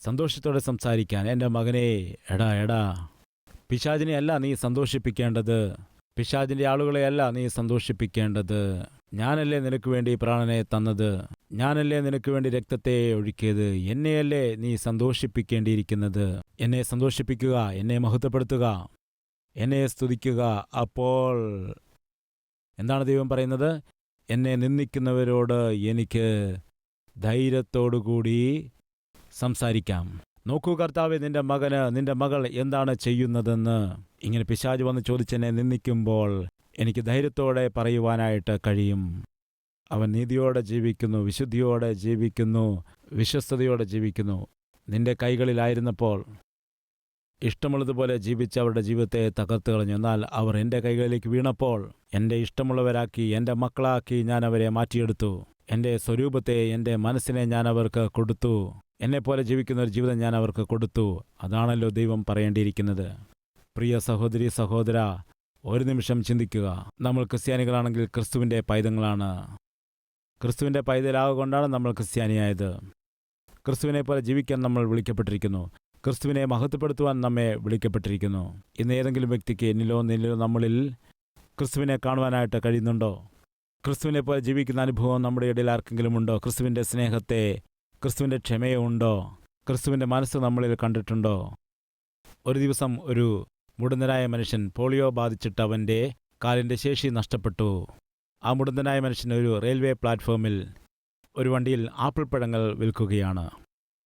സന്തോഷത്തോടെ സംസാരിക്കാൻ. എൻ്റെ മകനെ, എടാ, പിശാചിനെയല്ല നീ സന്തോഷിപ്പിക്കേണ്ടത്, പിശാചിൻ്റെ ആളുകളെയല്ല നീ സന്തോഷിപ്പിക്കേണ്ടത്. ഞാനല്ലേ നിനക്ക് വേണ്ടി പ്രാണനെ തന്നത്, ഞാനല്ലേ നിനക്ക് വേണ്ടി രക്തത്തെ ഒഴുക്കിയത്, എന്നെയല്ലേ നീ സന്തോഷിപ്പിക്കേണ്ടിയിരിക്കുന്നത്. എന്നെ സന്തോഷിപ്പിക്കുക, എന്നെ മഹത്വപ്പെടുത്തുക, എന്നെ സ്തുതിക്കുക. അപ്പോൾ എന്താണ് ദൈവം പറയുന്നത്? എന്നെ നിന്ദിക്കുന്നവരോട് എനിക്ക് ധൈര്യത്തോടുകൂടി സംസാരിക്കാം. നോക്കൂ കർത്താവേ, നിന്റെ മകന്, നിന്റെ മകൾ എന്താണ് ചെയ്യുന്നതെന്ന് ഇങ്ങനെ പിശാച് വന്ന് ചോദിച്ചെന്നെ നിന്ദിക്കുമ്പോൾ എനിക്ക് ധൈര്യത്തോടെ പറയുവാനായിട്ട് കഴിയും. അവൻ നീതിയോടെ ജീവിക്കുന്നു, വിശുദ്ധിയോടെ ജീവിക്കുന്നു, വിശ്വസ്തയോടെ ജീവിക്കുന്നു. നിന്റെ കൈകളിലായിരുന്നപ്പോൾ ഇഷ്ടമുള്ളതുപോലെ ജീവിച്ച് അവരുടെ ജീവിതത്തെ തകർത്ത് കളഞ്ഞു. എന്നാൽ അവർ എൻ്റെ കൈകളിലേക്ക് വീണപ്പോൾ എൻ്റെ ഇഷ്ടമുള്ളവരാക്കി, എൻ്റെ മക്കളാക്കി ഞാൻ അവരെ മാറ്റിയെടുത്തു. എൻ്റെ സ്വരൂപത്തെ, എൻ്റെ മനസ്സിനെ ഞാൻ അവർക്ക് കൊടുത്തു. എന്നെപ്പോലെ ജീവിക്കുന്ന ഒരു ജീവിതം ഞാൻ അവർക്ക് കൊടുത്തു. അതാണല്ലോ ദൈവം പറയേണ്ടിയിരിക്കുന്നത്. പ്രിയ സഹോദരി, സഹോദര, ഒരു നിമിഷം ചിന്തിക്കുക. നമ്മൾ ക്രിസ്ത്യാനികളാണെങ്കിൽ ക്രിസ്തുവിൻ്റെ പൈതങ്ങളാണ്. ക്രിസ്തുവിൻ്റെ പൈതലാകൊണ്ടാണ് നമ്മൾ ക്രിസ്ത്യാനിയായത്. ക്രിസ്തുവിനെ പോലെ ജീവിക്കാൻ നമ്മൾ വിളിക്കപ്പെട്ടിരിക്കുന്നു. ക്രിസ്തുവിനെ മഹത്വപ്പെടുത്തുവാൻ നമ്മെ വിളിക്കപ്പെട്ടിരിക്കുന്നു. ഇന്ന് ഏതെങ്കിലും വ്യക്തിക്ക് എന്നിലോ നമ്മളിൽ ക്രിസ്തുവിനെ കാണുവാനായിട്ട് കഴിയുന്നുണ്ടോ? ക്രിസ്തുവിനെ പോലെ ജീവിക്കുന്ന അനുഭവം നമ്മുടെ ഇടയിൽ ആർക്കെങ്കിലും ഉണ്ടോ? ക്രിസ്തുവിൻ്റെ സ്നേഹത്തെ, ക്രിസ്തുവിൻ്റെ ക്ഷമയെ ഉണ്ടോ? ക്രിസ്തുവിൻ്റെ മനസ്സ് നമ്മളിൽ കണ്ടിട്ടുണ്ടോ? ഒരു ദിവസം ഒരു മുടന്തനായ മനുഷ്യൻ പോളിയോ ബാധിച്ചിട്ട് അവൻ്റെ കാലിൻ്റെ ശേഷി നഷ്ടപ്പെട്ടു. ആ മുടന്തനായ മനുഷ്യൻ ഒരു റെയിൽവേ പ്ലാറ്റ്ഫോമിൽ ഒരു വണ്ടിയിൽ ആപ്പിൾ പഴങ്ങൾ വിൽക്കുകയാണ്.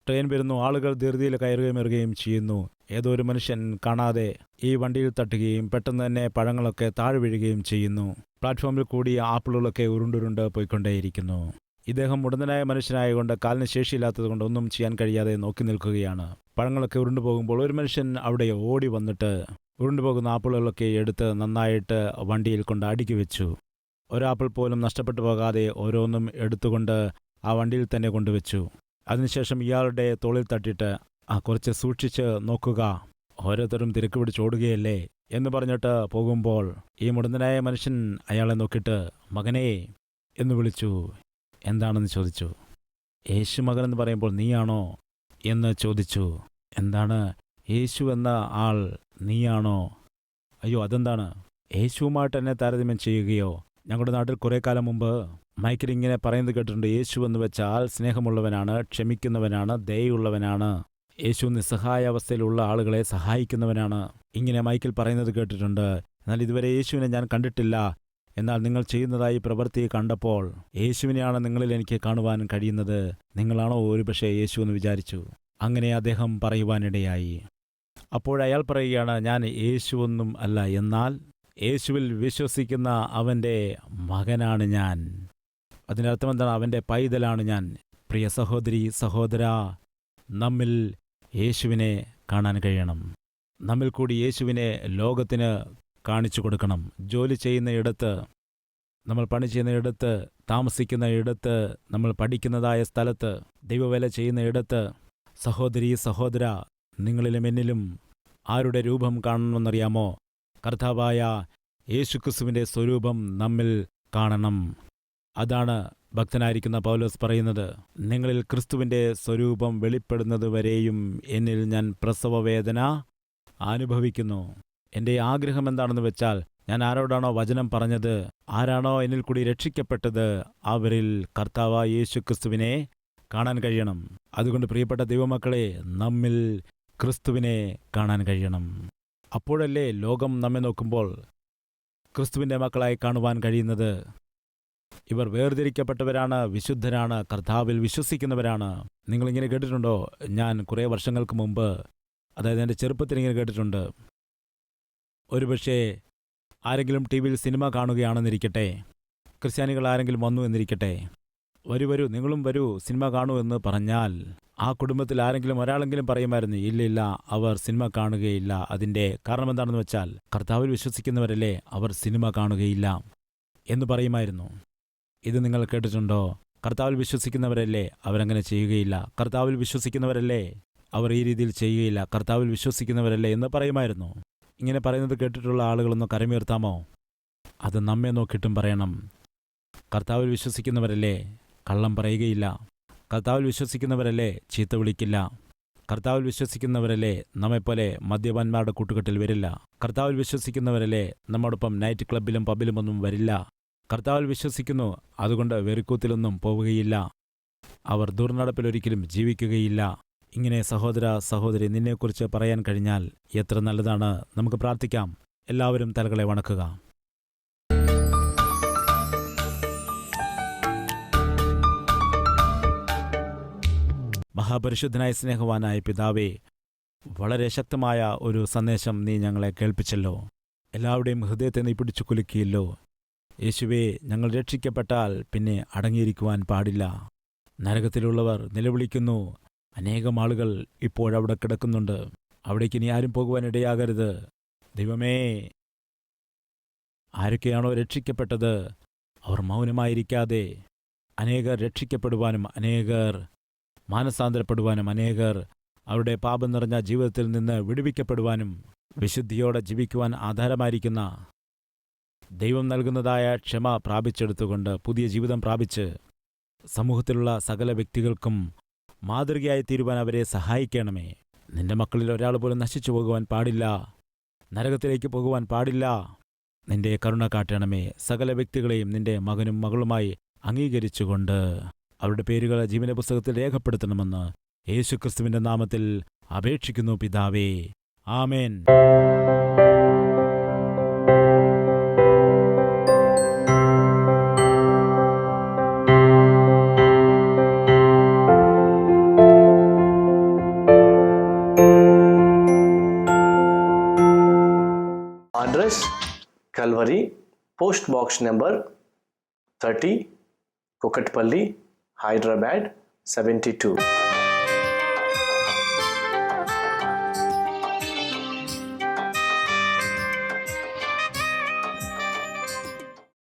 ട്രെയിൻ വരുന്നു, ആളുകൾ ധൃതിയിൽ കയറുകയും ഇറങ്ങുകയും ചെയ്യുന്നു. ഏതോ ഒരു മനുഷ്യൻ കാണാതെ ഈ വണ്ടിയിൽ തട്ടുകയും പെട്ടെന്ന് തന്നെ പഴങ്ങളൊക്കെ താഴെ വീഴുകയും ചെയ്യുന്നു. പ്ലാറ്റ്ഫോമിൽ കൂടി ആപ്പിളുകളൊക്കെ ഉരുണ്ടുരുണ്ട് പോയിക്കൊണ്ടേയിരിക്കുന്നു. ഇദ്ദേഹം മുടന്തനായ മനുഷ്യനായതുകൊണ്ട്, കാലിന് ശേഷിയില്ലാത്തതുകൊണ്ട് ഒന്നും ചെയ്യാൻ കഴിയാതെ നോക്കി നിൽക്കുകയാണ്. പഴങ്ങളൊക്കെ ഉരുണ്ടുപോകുമ്പോൾ ഒരു മനുഷ്യൻ അവിടെ ഓടി വന്നിട്ട് ഉരുണ്ടുപോകുന്ന ആപ്പിളുകളൊക്കെ എടുത്ത് നന്നായിട്ട് വണ്ടിയിൽ കൊണ്ട് അടുക്കി വെച്ചു. ഒരാപ്പിൾ പോലും നഷ്ടപ്പെട്ടു പോകാതെ ഓരോന്നും എടുത്തുകൊണ്ട് ആ വണ്ടിയിൽ തന്നെ കൊണ്ടുവച്ചു. അതിനുശേഷം ഇയാളുടെ തോളിൽ തട്ടിയിട്ട്, കുറച്ച് സൂക്ഷിച്ച് നോക്കുക, ഓരോരുത്തരും തിരക്ക് പിടിച്ചോടുകയല്ലേ എന്ന് പറഞ്ഞിട്ട് പോകുമ്പോൾ ഈ മുടന്തനായ മനുഷ്യൻ അയാളെ നോക്കിയിട്ട് മകനേ എന്ന് വിളിച്ചു. എന്താണെന്ന് ചോദിച്ചു. യേശു മകൻ എന്ന് പറയുമ്പോൾ നീയാണോ എന്ന് ചോദിച്ചു. എന്താണ്, യേശു എന്ന ആൾ നീയാണോ? അയ്യോ, അതെന്താണ്, യേശുവുമായിട്ട് എന്നെ താരതമ്യം ചെയ്യുകയോ? ഞങ്ങളുടെ നാട്ടിൽ കുറേ കാലം മുമ്പ് മൈക്കിൽ ഇങ്ങനെ പറയുന്നത് കേട്ടിട്ടുണ്ട്. യേശു എന്ന് വെച്ചാൽ സ്നേഹമുള്ളവനാണ്, ക്ഷമിക്കുന്നവനാണ്, ദയയുള്ളവനാണ്. യേശു നിസ്സഹായാവസ്ഥയിലുള്ള ആളുകളെ സഹായിക്കുന്നവനാണ്. ഇങ്ങനെ മൈക്കിൽ പറയുന്നത് കേട്ടിട്ടുണ്ട്. എന്നാൽ ഇതുവരെ യേശുവിനെ ഞാൻ കണ്ടിട്ടില്ല. എന്നാൽ നിങ്ങൾ ചെയ്യുന്നതായി പ്രവൃത്തി കണ്ടപ്പോൾ യേശുവിനെയാണ് നിങ്ങളിൽ എനിക്ക് കാണുവാൻ കഴിയുന്നത്. നിങ്ങളാണോ ഒരുപക്ഷെ യേശു എന്ന് വിചാരിച്ചു. അങ്ങനെ അദ്ദേഹം പറയുവാനിടയായി. അപ്പോഴയാൾ പറയുകയാണ്, ഞാൻ യേശുവൊന്നും അല്ല, എന്നാൽ യേശുവിൽ വിശ്വസിക്കുന്ന അവൻ്റെ മകനാണ് ഞാൻ. അതിനർത്ഥം എന്താണ്? അവൻ്റെ പൈതലാണ് ഞാൻ. പ്രിയ സഹോദരി, സഹോദര, നമ്മിൽ യേശുവിനെ കാണാൻ കഴിയണം. നമ്മിൽ കൂടി യേശുവിനെ ലോകത്തിന് കാണിച്ചു കൊടുക്കണം. ജോലി ചെയ്യുന്ന ഇടത്ത്, നമ്മൾ പണി ചെയ്യുന്ന ഇടത്ത്, താമസിക്കുന്ന ഇടത്ത്, നമ്മൾ പഠിക്കുന്നതായ സ്ഥലത്ത്, ദൈവവേല ചെയ്യുന്ന ഇടത്ത്, സഹോദരി, സഹോദര, നിങ്ങളിലും എന്നിലും ആരുടെ രൂപം കാണണമെന്നറിയാമോ? കർത്താവായ യേശുക്രിസ്തുവിൻ്റെ സ്വരൂപം നമ്മിൽ കാണണം. അതാണ് ഭക്തനായിരിക്കുന്ന പൗലോസ് പറയുന്നത്. നിങ്ങളിൽ ക്രിസ്തുവിൻ്റെ സ്വരൂപം വെളിപ്പെടുന്നതുവരെയും എന്നിൽ ഞാൻ പ്രസവവേദന അനുഭവിക്കുന്നു. എൻ്റെ ആഗ്രഹം എന്താണെന്ന് വെച്ചാൽ, ഞാൻ ആരോടാണോ വചനം പറഞ്ഞത്, ആരാണോ എന്നിൽ കൂടി രക്ഷിക്കപ്പെട്ടത്, അവരിൽ കർത്താവായ യേശുക്രിസ്തുവിനെ കാണാൻ കഴിയണം. അതുകൊണ്ട് പ്രിയപ്പെട്ട ദൈവമക്കളെ, നമ്മിൽ ക്രിസ്തുവിനെ കാണാൻ കഴിയണം. അപ്പോഴല്ലേ ലോകം നമ്മെ നോക്കുമ്പോൾ ക്രിസ്തുവിൻ്റെ മക്കളായി കാണുവാൻ കഴിയുന്നത്. ഇവർ വേർതിരിക്കപ്പെട്ടവരാണ്, വിശുദ്ധരാണ്, കർത്താവിൽ വിശ്വസിക്കുന്നവരാണ്. നിങ്ങളിങ്ങനെ കേട്ടിട്ടുണ്ടോ? ഞാൻ കുറേ വർഷങ്ങൾക്ക് മുമ്പ്, അതായത് എൻ്റെ ചെറുപ്പത്തിൽ ഇങ്ങനെ കേട്ടിട്ടുണ്ട്. ഒരുപക്ഷെ ആരെങ്കിലും ടി വിയിൽ സിനിമ കാണുകയാണെന്നിരിക്കട്ടെ, ക്രിസ്ത്യാനികൾ ആരെങ്കിലും വന്നു എന്നിരിക്കട്ടെ, വരൂ നിങ്ങളും വരൂ സിനിമ കാണൂ എന്ന് പറഞ്ഞാൽ ആ കുടുംബത്തിൽ ആരെങ്കിലും ഒരാളെങ്കിലും പറയുമായിരുന്നു, ഇല്ല, അവർ സിനിമ കാണുകയില്ല. അതിൻ്റെ കാരണം എന്താണെന്ന് വെച്ചാൽ, കർത്താവിൽ വിശ്വസിക്കുന്നവരല്ലേ, അവർ സിനിമ കാണുകയില്ല എന്ന് പറയുമായിരുന്നു. ഇത് നിങ്ങൾ കേട്ടിട്ടുണ്ടോ? കർത്താവിൽ വിശ്വസിക്കുന്നവരല്ലേ, അവരങ്ങനെ ചെയ്യുകയില്ല. കർത്താവിൽ വിശ്വസിക്കുന്നവരല്ലേ, അവർ ഈ രീതിയിൽ ചെയ്യുകയില്ല. കർത്താവിൽ വിശ്വസിക്കുന്നവരല്ലേ എന്ന് പറയുമായിരുന്നു. ഇങ്ങനെ പറയുന്നത് കേട്ടിട്ടുള്ള ആളുകളൊന്ന് കരമുയർത്താമോ? അത് നമ്മെ നോക്കിയിട്ടും പറയണം. കർത്താവിൽ വിശ്വസിക്കുന്നവരല്ലേ, കള്ളം പറയുകയില്ല. കർത്താവിൽ വിശ്വസിക്കുന്നവരല്ലേ, ചീത്ത വിളിക്കില്ല. കർത്താവിൽ വിശ്വസിക്കുന്നവരല്ലേ, നമ്മെപ്പോലെ മദ്യപാന്മാരുടെ കൂട്ടുകെട്ടിൽ വരില്ല. കർത്താവിൽ വിശ്വസിക്കുന്നവരല്ലേ, നമ്മോടൊപ്പം നൈറ്റ് ക്ലബിലും പബ്ബിലുമൊന്നും വരില്ല. കർത്താവിൽ വിശ്വസിക്കുന്നു, അതുകൊണ്ട് വെറിക്കൂത്തിലൊന്നും പോവുകയില്ല. അവർ ദുർനടപ്പിലൊരിക്കലും ജീവിക്കുകയില്ല. ഇങ്ങനെ സഹോദര, സഹോദരി, നിന്നെക്കുറിച്ച് പറയാൻ കഴിഞ്ഞാൽ എത്ര നല്ലതാണ്. നമുക്ക് പ്രാർത്ഥിക്കാം. എല്ലാവരും തലകളെ വണക്കുക. മഹാപരിശുദ്ധനായ സ്നേഹവാനായ പിതാവേ, വളരെ ശക്തമായ ഒരു സന്ദേശം നീ ഞങ്ങളെ കേൾപ്പിച്ചല്ലോ. എല്ലാവരുടെയും ഹൃദയത്തെ നീ പിടിച്ചു കുലുക്കിയല്ലോ. യേശുവേ, ഞങ്ങൾ രക്ഷിക്കപ്പെട്ടാൽ പിന്നെ അടങ്ങിയിരിക്കുവാൻ പാടില്ല. നരകത്തിലുള്ളവർ നിലവിളിക്കുന്നു. അനേകം ആളുകൾ ഇപ്പോഴവിടെ കിടക്കുന്നുണ്ട്. അവിടേക്ക് ഇനി ആരും പോകുവാനിടയാകരുത്. ദൈവമേ, ആരൊക്കെയാണോ രക്ഷിക്കപ്പെട്ടത് അവർ മൗനമായിരിക്കാതെ അനേകർ രക്ഷിക്കപ്പെടുവാനും അനേകർ മാനസാന്തരപ്പെടുവാനും അനേകർ അവരുടെ പാപം നിറഞ്ഞ ജീവിതത്തിൽ നിന്ന് വിടുവിക്കപ്പെടുവാനും വിശുദ്ധിയോടെ ജീവിക്കുവാൻ ആധാരമായിരിക്കുന്ന ദൈവം നൽകുന്നതായ ക്ഷമ പ്രാപിച്ചെടുത്തുകൊണ്ട് പുതിയ ജീവിതം പ്രാപിച്ച് സമൂഹത്തിലുള്ള സകല വ്യക്തികൾക്കും മാതൃകയായി തീരുവാൻ അവരെ സഹായിക്കണമേ. നിന്റെ മക്കളിൽ ഒരാൾ പോലും നശിച്ചു പോകുവാൻ പാടില്ല, നരകത്തിലേക്ക് പോകുവാൻ പാടില്ല. നിന്റെ കരുണ കാട്ടണമേ. സകല വ്യക്തികളെയും നിന്റെ മകനും മകളുമായി അംഗീകരിച്ചുകൊണ്ട് അവരുടെ പേരുകൾ ജീവന പുസ്തകത്തിൽ രേഖപ്പെടുത്തണമെന്ന് യേശുക്രിസ്തുവിന്റെ നാമത്തിൽ അപേക്ഷിക്കുന്നു പിതാവേ. ആമേൻ. Address Calvary, Post Box number 30, Kukatpalli, Hyderabad 72.